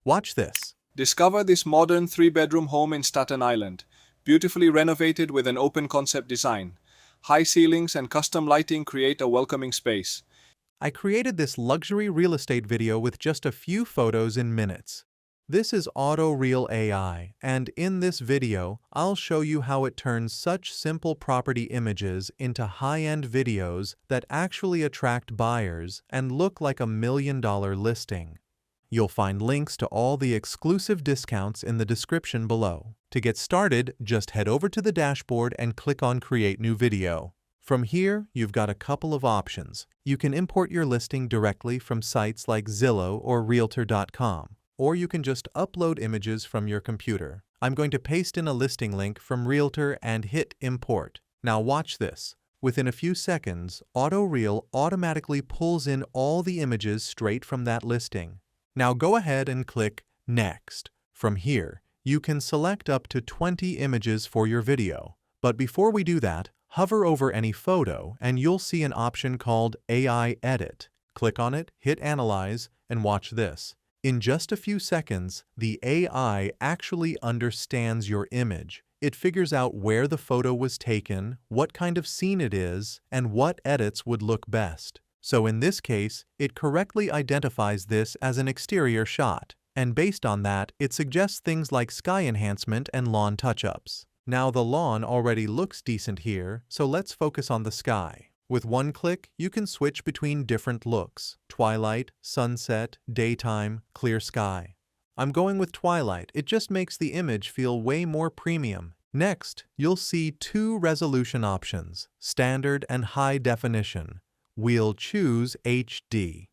Watch this. Discover this modern three-bedroom home in Staten Island, beautifully renovated with an open concept design. High ceilings and custom lighting create a welcoming space. I created this luxury real estate video with just a few photos in minutes. This is AutoReel AI, and in this video, I'll show you how it turns such simple property images into high-end videos that actually attract buyers and look like $1 million listing. You'll find links to all the exclusive discounts in the description below. To get started, just head over to the dashboard and click on Create New Video. From here, you've got a couple of options. You can import your listing directly from sites like Zillow or Realtor.com, or you can just upload images from your computer. I'm going to paste in a listing link from Realtor and hit Import. Now watch this. Within a few seconds, AutoReel automatically pulls in all the images straight from that listing. Now go ahead and click Next. From here, you can select up to 20 images for your video. But before we do that, hover over any photo and you'll see an option called AI Edit. Click on it, hit Analyze, and watch this. In just a few seconds, the AI actually understands your image. It figures out where the photo was taken, what kind of scene it is, and what edits would look best. So in this case, it correctly identifies this as an exterior shot, and based on that, it suggests things like sky enhancement and lawn touch-ups. Now the lawn already looks decent here, so let's focus on the sky. With one click, you can switch between different looks: twilight, sunset, daytime, clear sky. I'm going with twilight. It just makes the image feel way more premium. Next, you'll see two resolution options, standard and high definition. We'll choose HD.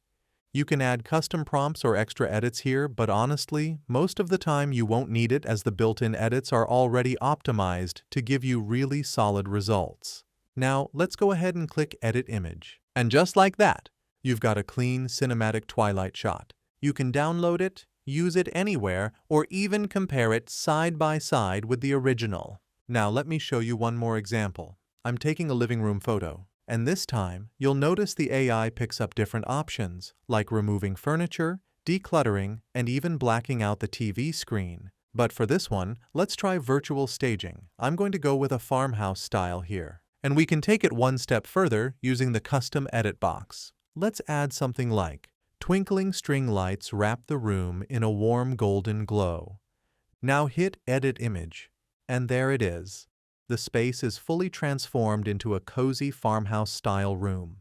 You can add custom prompts or extra edits here, but honestly, most of the time you won't need it as the built-in edits are already optimized to give you really solid results. Now, let's go ahead and click Edit Image. And just like that, you've got a clean cinematic twilight shot. You can download it, use it anywhere, or even compare it side by side with the original. Now let me show you one more example. I'm taking a living room photo. And this time, you'll notice the AI picks up different options, like removing furniture, decluttering, and even blacking out the TV screen. But for this one, let's try virtual staging. I'm going to go with a farmhouse style here. And we can take it one step further using the custom edit box. Let's add something like, twinkling string lights wrap the room in a warm golden glow. Now hit Edit Image, and there it is. The space is fully transformed into a cozy farmhouse-style room.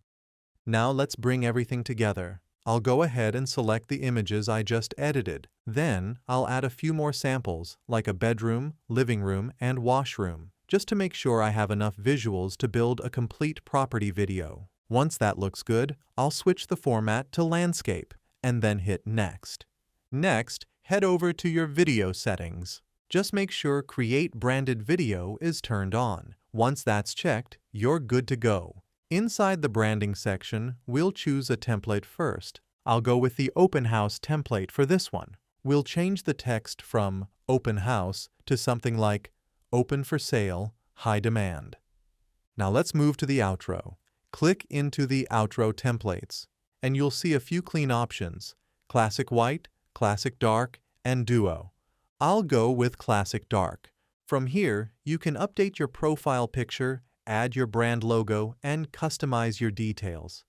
Now let's bring everything together. I'll go ahead and select the images I just edited. Then I'll add a few more samples, like a bedroom, living room, and washroom, just to make sure I have enough visuals to build a complete property video. Once that looks good, I'll switch the format to landscape, and then hit Next. Next, head over to your video settings. Just make sure Create Branded Video is turned on. Once that's checked, you're good to go. Inside the branding section, we'll choose a template first. I'll go with the Open House template for this one. We'll change the text from Open House to something like Open for Sale, High Demand. Now let's move to the outro. Click into the outro templates, and you'll see a few clean options: Classic White, Classic Dark, and Duo. I'll go with Classic Dark. From here, you can update your profile picture, add your brand logo, and customize your details.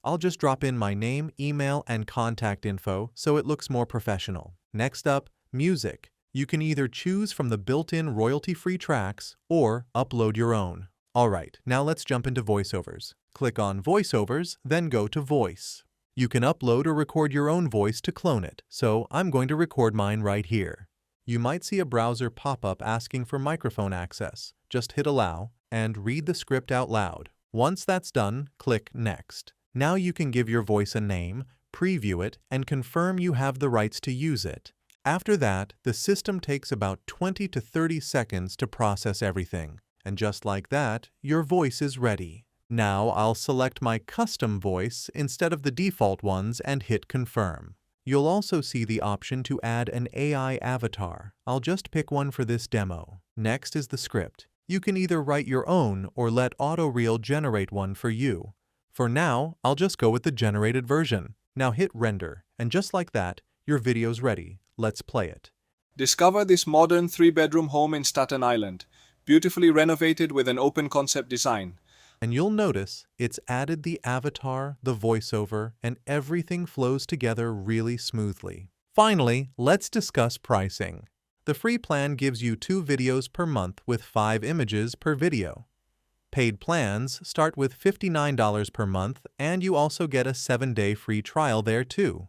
I'll just drop in my name, email, and contact info so it looks more professional. Next up, music. You can either choose from the built-in royalty-free tracks or upload your own. Alright, now let's jump into Voiceovers. Click on Voiceovers, then go to Voice. You can upload or record your own voice to clone it, so I'm going to record mine right here. You might see a browser pop up asking for microphone access. Just hit Allow and read the script out loud. Once that's done, click Next. Now you can give your voice a name, preview it, and confirm you have the rights to use it. After that, the system takes about 20 to 30 seconds to process everything. And just like that, your voice is ready. Now I'll select my custom voice instead of the default ones and hit Confirm. You'll also see the option to add an AI avatar. I'll just pick one for this demo. Next is the script. You can either write your own or let AutoReel generate one for you. For now, I'll just go with the generated version. Now hit Render, and just like that, Your video's ready. Let's play it. Discover this modern 3-bedroom home in Staten Island, beautifully renovated with an open concept design. And you'll notice it's added the avatar, the voiceover, and everything flows together really smoothly. Finally, let's discuss pricing. The free plan gives you 2 videos per month with 5 images per video. Paid plans start with $59 per month, and you also get a 7-day free trial there too.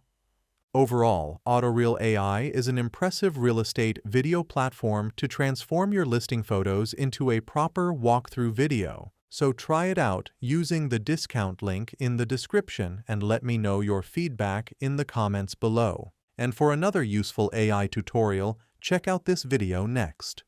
Overall, AutoReel AI is an impressive real estate video platform to transform your listing photos into a proper walkthrough video. So try it out using the discount link in the description and let me know your feedback in the comments below. And for another useful AI tutorial, check out this video next.